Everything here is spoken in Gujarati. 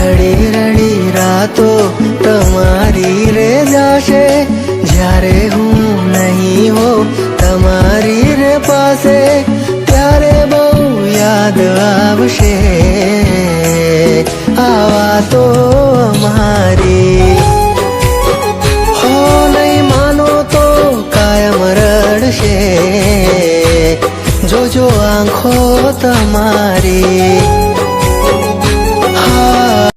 રડી રડી રાતો તમારી રે જાશે, જ્યારે હું નહીં હો તમારી રે પાસે, ત્યારે બહુ યાદ આવશે આ વાતો અમારી. હો નહીં માનો તો કાયમ રડશે, જોજો આંખો તમારી.